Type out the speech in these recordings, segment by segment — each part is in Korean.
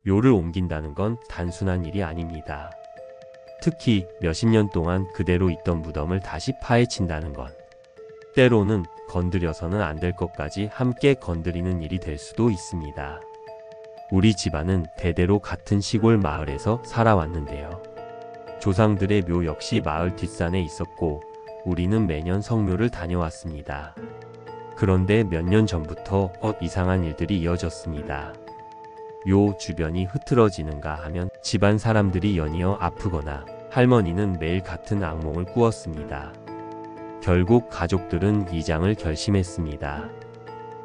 묘를 옮긴다는 건 단순한 일이 아닙니다. 특히 몇십 년 동안 그대로 있던 무덤을 다시 파헤친다는 건 때로는 건드려서는 안 될 것까지 함께 건드리는 일이 될 수도 있습니다. 우리 집안은 대대로 같은 시골 마을에서 살아왔는데요. 조상들의 묘 역시 마을 뒷산에 있었고 우리는 매년 성묘를 다녀왔습니다. 그런데 몇 년 전부터 이상한 일들이 이어졌습니다. 묘 주변이 흐트러지는가 하면 집안 사람들이 연이어 아프거나 할머니는 매일 같은 악몽을 꾸었습니다. 결국 가족들은 이장을 결심했습니다.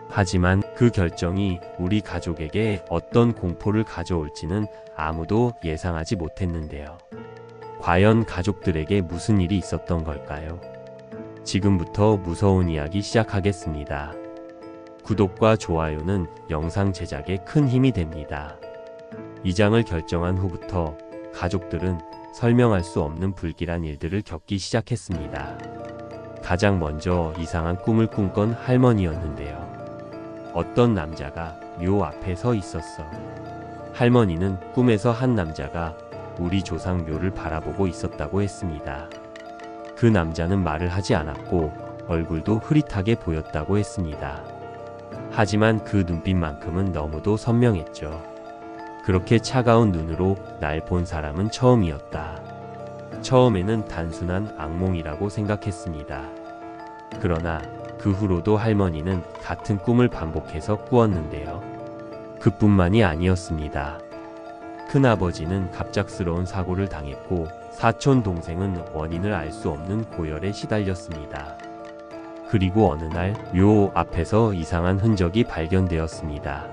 하지만 그 결정이 우리 가족에게 어떤 공포를 가져올지는 아무도 예상하지 못했는데요. 과연 가족들에게 무슨 일이 있었던 걸까요? 지금부터 무서운 이야기 시작하겠습니다. 구독과 좋아요는 영상 제작에 큰 힘이 됩니다. 이장을 결정한 후부터 가족들은 설명할 수 없는 불길한 일들을 겪기 시작했습니다. 가장 먼저 이상한 꿈을 꾼 건 할머니였는데요. 어떤 남자가 묘 앞에 서 있었어. 할머니는 꿈에서 한 남자가 우리 조상 묘를 바라보고 있었다고 했습니다. 그 남자는 말을 하지 않았고 얼굴도 흐릿하게 보였다고 했습니다. 하지만 그 눈빛만큼은 너무도 선명했죠. 그렇게 차가운 눈으로 날 본 사람은 처음이었다. 처음에는 단순한 악몽이라고 생각했습니다. 그러나 그 후로도 할머니는 같은 꿈을 반복해서 꾸었는데요. 그뿐만이 아니었습니다. 큰아버지는 갑작스러운 사고를 당했고 사촌 동생은 원인을 알 수 없는 고열에 시달렸습니다. 그리고 어느 날 묘 앞에서 이상한 흔적이 발견되었습니다.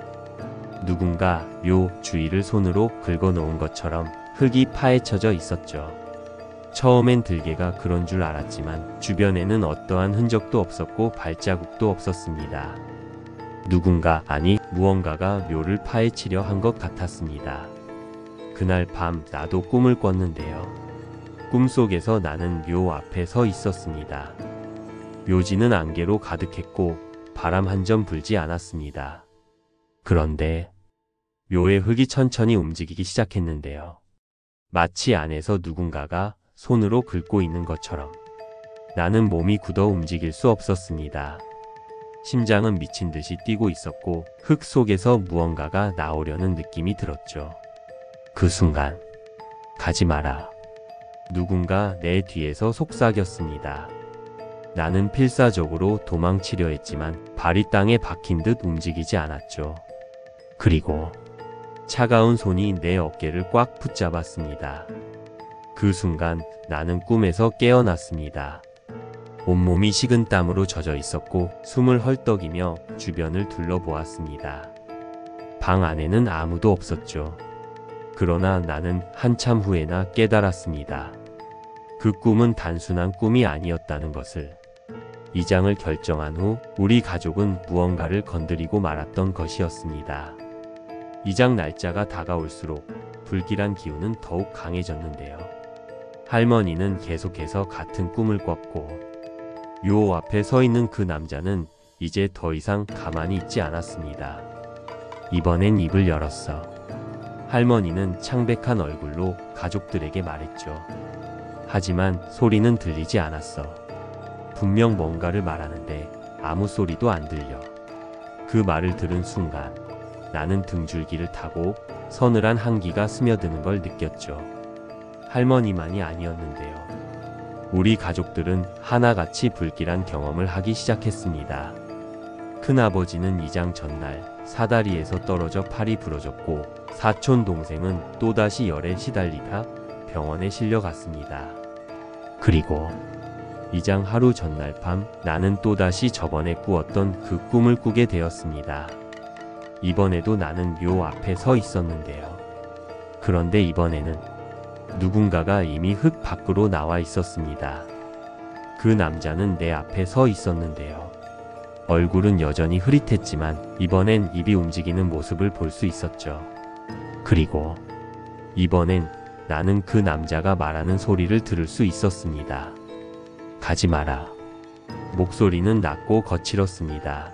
누군가 묘 주위를 손으로 긁어놓은 것처럼 흙이 파헤쳐져 있었죠. 처음엔 들개가 그런 줄 알았지만 주변에는 어떠한 흔적도 없었고 발자국도 없었습니다. 누군가, 아니 무언가가 묘를 파헤치려 한 것 같았습니다. 그날 밤 나도 꿈을 꿨는데요. 꿈속에서 나는 묘 앞에 서 있었습니다. 묘지는 안개로 가득했고 바람 한 점 불지 않았습니다. 그런데 묘의 흙이 천천히 움직이기 시작했는데요. 마치 안에서 누군가가 손으로 긁고 있는 것처럼 나는 몸이 굳어 움직일 수 없었습니다. 심장은 미친 듯이 뛰고 있었고 흙 속에서 무언가가 나오려는 느낌이 들었죠. 그 순간 가지 마라. 누군가 내 뒤에서 속삭였습니다. 나는 필사적으로 도망치려 했지만 발이 땅에 박힌 듯 움직이지 않았죠. 그리고 차가운 손이 내 어깨를 꽉 붙잡았습니다. 그 순간 나는 꿈에서 깨어났습니다. 온몸이 식은 땀으로 젖어 있었고 숨을 헐떡이며 주변을 둘러보았습니다. 방 안에는 아무도 없었죠. 그러나 나는 한참 후에나 깨달았습니다. 그 꿈은 단순한 꿈이 아니었다는 것을. 이장을 결정한 후 우리 가족은 무언가를 건드리고 말았던 것이었습니다. 이장 날짜가 다가올수록 불길한 기운은 더욱 강해졌는데요. 할머니는 계속해서 같은 꿈을 꿨고 묘 앞에 서 있는 그 남자는 이제 더 이상 가만히 있지 않았습니다. 이번엔 입을 열었어. 할머니는 창백한 얼굴로 가족들에게 말했죠. 하지만 소리는 들리지 않았어. 분명 뭔가를 말하는데 아무 소리도 안 들려. 그 말을 들은 순간 나는 등줄기를 타고 서늘한 한기가 스며드는 걸 느꼈죠. 할머니만이 아니었는데요. 우리 가족들은 하나같이 불길한 경험을 하기 시작했습니다. 큰아버지는 이장 전날 사다리에서 떨어져 팔이 부러졌고 사촌 동생은 또다시 열에 시달리다 병원에 실려갔습니다. 그리고 이장 하루 전날 밤 나는 또다시 저번에 꾸었던 그 꿈을 꾸게 되었습니다. 이번에도 나는 묘 앞에 서 있었는데요. 그런데 이번에는 누군가가 이미 흙 밖으로 나와 있었습니다. 그 남자는 내 앞에 서 있었는데요. 얼굴은 여전히 흐릿했지만 이번엔 입이 움직이는 모습을 볼 수 있었죠. 그리고 이번엔 나는 그 남자가 말하는 소리를 들을 수 있었습니다. 가지 마라. 목소리는 낮고 거칠었습니다.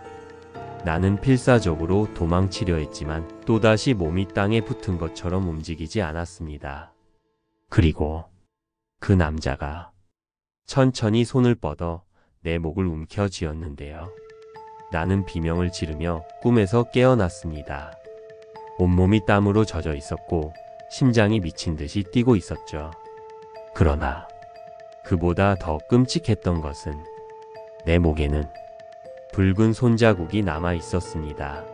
나는 필사적으로 도망치려 했지만 또다시 몸이 땅에 붙은 것처럼 움직이지 않았습니다. 그리고 그 남자가 천천히 손을 뻗어 내 목을 움켜쥐었는데요. 나는 비명을 지르며 꿈에서 깨어났습니다. 온몸이 땀으로 젖어 있었고 심장이 미친 듯이 뛰고 있었죠. 그러나 그보다 더 끔찍했던 것은 내 목에는 붉은 손자국이 남아 있었습니다.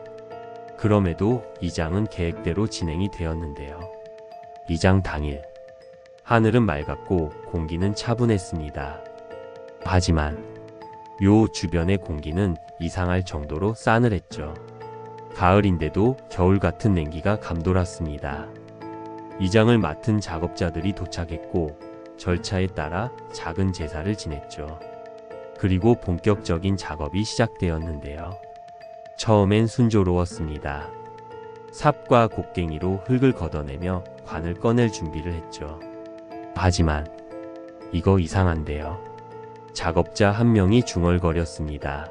그럼에도 이장은 계획대로 진행이 되었는데요. 이장 당일 하늘은 맑았고 공기는 차분했습니다. 하지만 요 주변의 공기는 이상할 정도로 싸늘했죠. 가을인데도 겨울 같은 냉기가 감돌았습니다. 이장을 맡은 작업자들이 도착했고 절차에 따라 작은 제사를 지냈죠. 그리고 본격적인 작업이 시작되었는데요. 처음엔 순조로웠습니다. 삽과 곡괭이로 흙을 걷어내며 관을 꺼낼 준비를 했죠. 하지만 이거 이상한데요. 작업자 한 명이 중얼거렸습니다.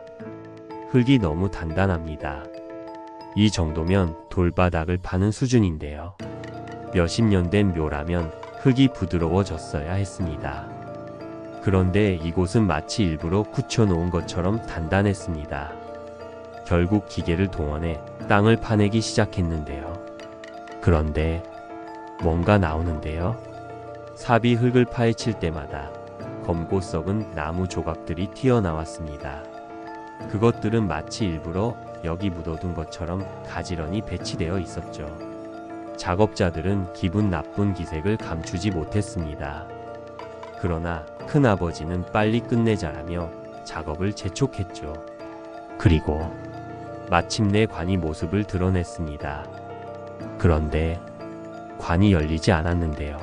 흙이 너무 단단합니다. 이 정도면 돌바닥을 파는 수준인데요. 몇십 년 된 묘라면 흙이 부드러워졌어야 했습니다. 그런데 이곳은 마치 일부러 굳혀놓은 것처럼 단단했습니다. 결국 기계를 동원해 땅을 파내기 시작했는데요. 그런데 뭔가 나오는데요. 삽이 흙을 파헤칠 때마다 검고 썩은 나무 조각들이 튀어나왔습니다. 그것들은 마치 일부러 여기 묻어둔 것처럼 가지런히 배치되어 있었죠. 작업자들은 기분 나쁜 기색을 감추지 못했습니다. 그러나 큰아버지는 빨리 끝내자라며 작업을 재촉했죠. 그리고 마침내 관이 모습을 드러냈습니다. 그런데 관이 열리지 않았는데요.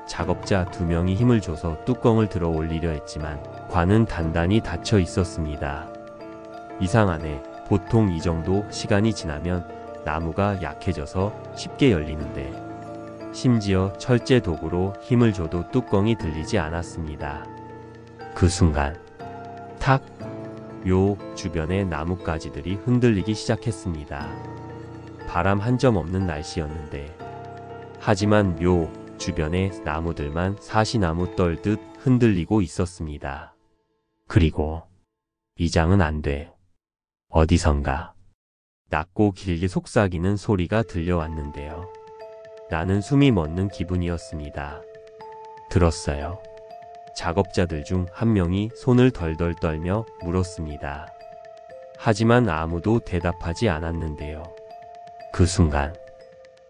작업자 2명이 힘을 줘서 뚜껑을 들어 올리려 했지만 관은 단단히 닫혀 있었습니다. 이상하네. 보통 이 정도 시간이 지나면 나무가 약해져서 쉽게 열리는데 심지어 철제 도구로 힘을 줘도 뚜껑이 들리지 않았습니다. 그 순간 탁! 요 주변의 나뭇가지들이 흔들리기 시작했습니다. 바람 한 점 없는 날씨였는데 하지만 요 주변의 나무들만 사시나무 떨듯 흔들리고 있었습니다. 그리고 이장은 안 돼. 어디선가 낮고 길게 속삭이는 소리가 들려왔는데요. 나는 숨이 멎는 기분이었습니다. 들었어요. 작업자들 중 한 명이 손을 덜덜 떨며 물었습니다. 하지만 아무도 대답하지 않았는데요. 그 순간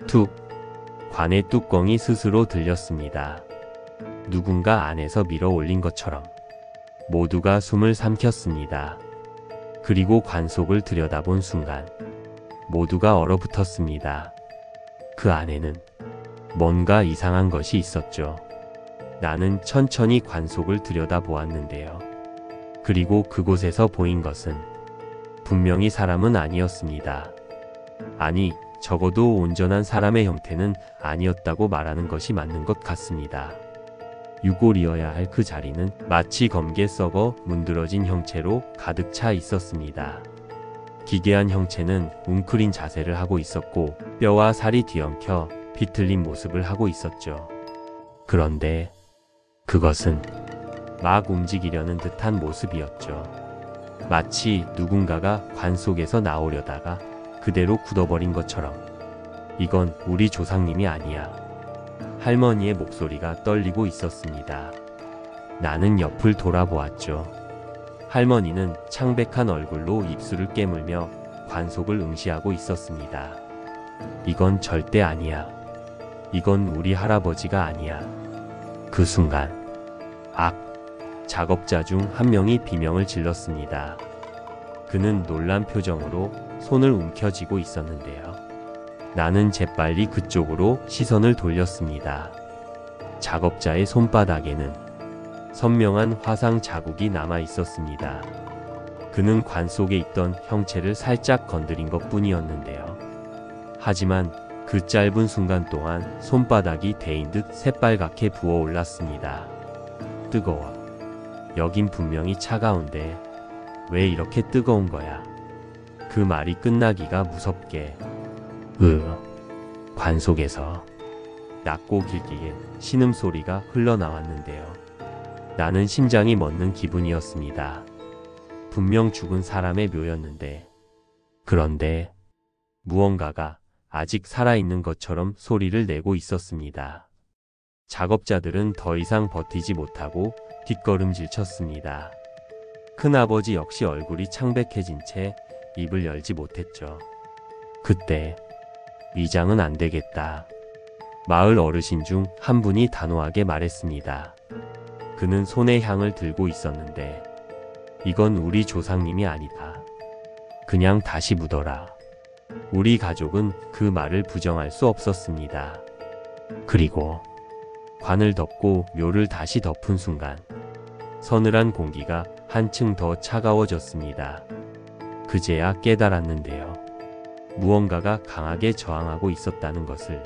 툭! 관의 뚜껑이 스스로 들렸습니다. 누군가 안에서 밀어 올린 것처럼 모두가 숨을 삼켰습니다. 그리고 관 속을 들여다본 순간 모두가 얼어붙었습니다. 그 안에는 뭔가 이상한 것이 있었죠. 나는 천천히 관 속을 들여다보았는데요. 그리고 그곳에서 보인 것은 분명히 사람은 아니었습니다. 아니, 적어도 온전한 사람의 형태는 아니었다고 말하는 것이 맞는 것 같습니다. 유골이어야 할 그 자리는 마치 검게 썩어 문드러진 형체로 가득 차 있었습니다. 기괴한 형체는 웅크린 자세를 하고 있었고 뼈와 살이 뒤엉켜 비틀린 모습을 하고 있었죠. 그런데 그것은 막 움직이려는 듯한 모습이었죠. 마치 누군가가 관 속에서 나오려다가 그대로 굳어버린 것처럼. 이건 우리 조상님이 아니야. 할머니의 목소리가 떨리고 있었습니다. 나는 옆을 돌아보았죠. 할머니는 창백한 얼굴로 입술을 깨물며 관 속을 응시하고 있었습니다. 이건 절대 아니야. 이건 우리 할아버지가 아니야. 그 순간 악! 작업자 중 한 명이 비명을 질렀습니다. 그는 놀란 표정으로 손을 움켜쥐고 있었는데요. 나는 재빨리 그쪽으로 시선을 돌렸습니다. 작업자의 손바닥에는 선명한 화상 자국이 남아 있었습니다. 그는 관 속에 있던 형체를 살짝 건드린 것 뿐이었는데요. 하지만 그 짧은 순간 동안 손바닥이 데인 듯 새빨갛게 부어올랐습니다. 뜨거워. 여긴 분명히 차가운데 왜 이렇게 뜨거운 거야? 그 말이 끝나기가 무섭게 관 속에서 낮고 길게 신음소리가 흘러나왔는데요. 나는 심장이 멎는 기분이었습니다. 분명 죽은 사람의 묘였는데, 그런데 무언가가 아직 살아있는 것처럼 소리를 내고 있었습니다. 작업자들은 더 이상 버티지 못하고 뒷걸음질 쳤습니다. 큰아버지 역시 얼굴이 창백해진 채 입을 열지 못했죠. 그때 이장은 안 되겠다. 마을 어르신 중 한 분이 단호하게 말했습니다. 그는 손에 향을 들고 있었는데, 이건 우리 조상님이 아니다. 그냥 다시 묻어라. 우리 가족은 그 말을 부정할 수 없었습니다. 그리고 관을 덮고 묘를 다시 덮은 순간 서늘한 공기가 한층 더 차가워졌습니다. 그제야 깨달았는데요. 무언가가 강하게 저항하고 있었다는 것을.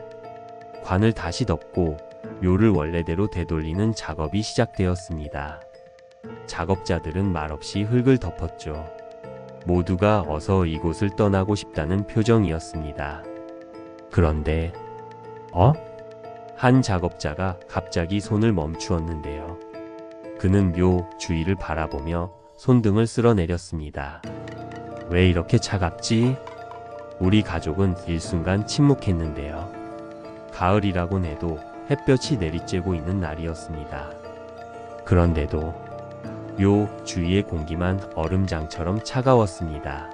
관을 다시 덮고 묘를 원래대로 되돌리는 작업이 시작되었습니다. 작업자들은 말없이 흙을 덮었죠. 모두가 어서 이곳을 떠나고 싶다는 표정이었습니다. 그런데 한 작업자가 갑자기 손을 멈추었는데요. 그는 묘 주위를 바라보며 손등을 쓸어내렸습니다. 왜 이렇게 차갑지? 우리 가족은 일순간 침묵했는데요. 가을이라곤 해도 햇볕이 내리쬐고 있는 날이었습니다. 그런데도 묘 주위의 공기만 얼음장처럼 차가웠습니다.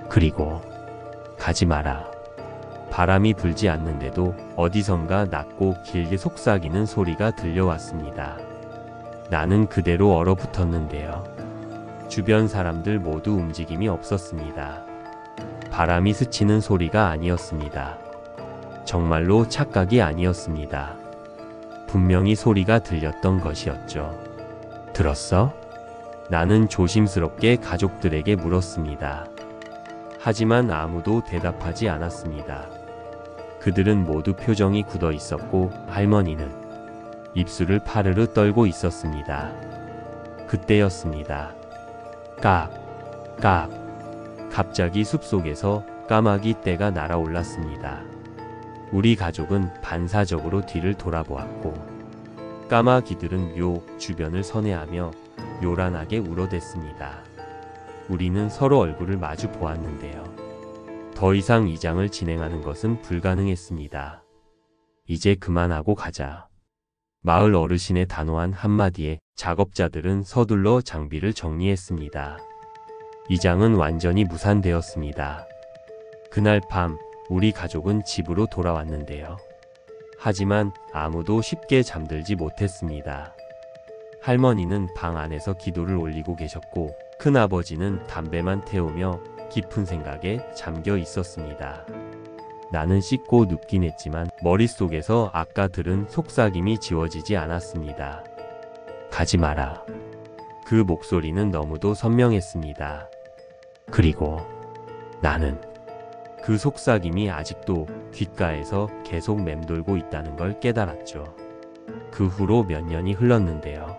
그리고 가지 마라. 바람이 불지 않는데도 어디선가 낮고 길게 속삭이는 소리가 들려왔습니다. 나는 그대로 얼어붙었는데요. 주변 사람들 모두 움직임이 없었습니다. 바람이 스치는 소리가 아니었습니다. 정말로 착각이 아니었습니다. 분명히 소리가 들렸던 것이었죠. 들었어? 나는 조심스럽게 가족들에게 물었습니다. 하지만 아무도 대답하지 않았습니다. 그들은 모두 표정이 굳어 있었고 할머니는 입술을 파르르 떨고 있었습니다. 그때였습니다. 깍. 갑자기 숲속에서 까마귀 떼가 날아올랐습니다. 우리 가족은 반사적으로 뒤를 돌아보았고, 까마귀들은 묘 주변을 선회하며 요란하게 울어댔습니다. 우리는 서로 얼굴을 마주 보았는데요. 더 이상 이장을 진행하는 것은 불가능했습니다. 이제 그만하고 가자. 마을 어르신의 단호한 한마디에 작업자들은 서둘러 장비를 정리했습니다. 이장은 완전히 무산되었습니다. 그날 밤 우리 가족은 집으로 돌아왔는데요. 하지만 아무도 쉽게 잠들지 못했습니다. 할머니는 방 안에서 기도를 올리고 계셨고, 큰아버지는 담배만 태우며 깊은 생각에 잠겨 있었습니다. 나는 씻고 눕긴 했지만 머릿속에서 아까 들은 속삭임이 지워지지 않았습니다. 가지 마라. 그 목소리는 너무도 선명했습니다. 그리고 나는 그 속삭임이 아직도 귓가에서 계속 맴돌고 있다는 걸 깨달았죠. 그 후로 몇 년이 흘렀는데요.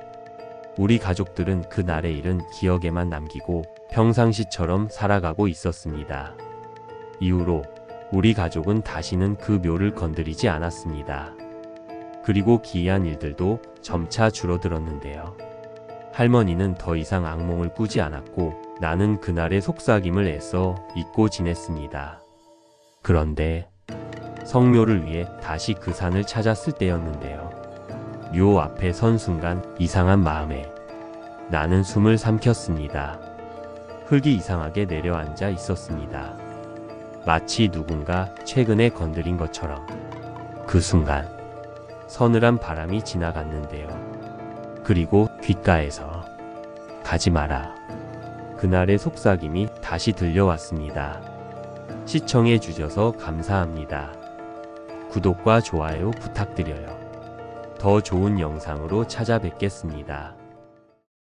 우리 가족들은 그날의 일은 기억에만 남기고 평상시처럼 살아가고 있었습니다. 이후로 우리 가족은 다시는 그 묘를 건드리지 않았습니다. 그리고 기이한 일들도 점차 줄어들었는데요. 할머니는 더 이상 악몽을 꾸지 않았고, 나는 그날의 속삭임을 애써 잊고 지냈습니다. 그런데 성묘를 위해 다시 그 산을 찾았을 때였는데요. 묘 앞에 선 순간 이상한 마음에 나는 숨을 삼켰습니다. 흙이 이상하게 내려앉아 있었습니다. 마치 누군가 최근에 건드린 것처럼. 그 순간 서늘한 바람이 지나갔는데요. 그리고 귓가에서 가지 마라. 그날의 속삭임이 다시 들려왔습니다. 시청해 주셔서 감사합니다. 구독과 좋아요 부탁드려요. 더 좋은 영상으로 찾아뵙겠습니다.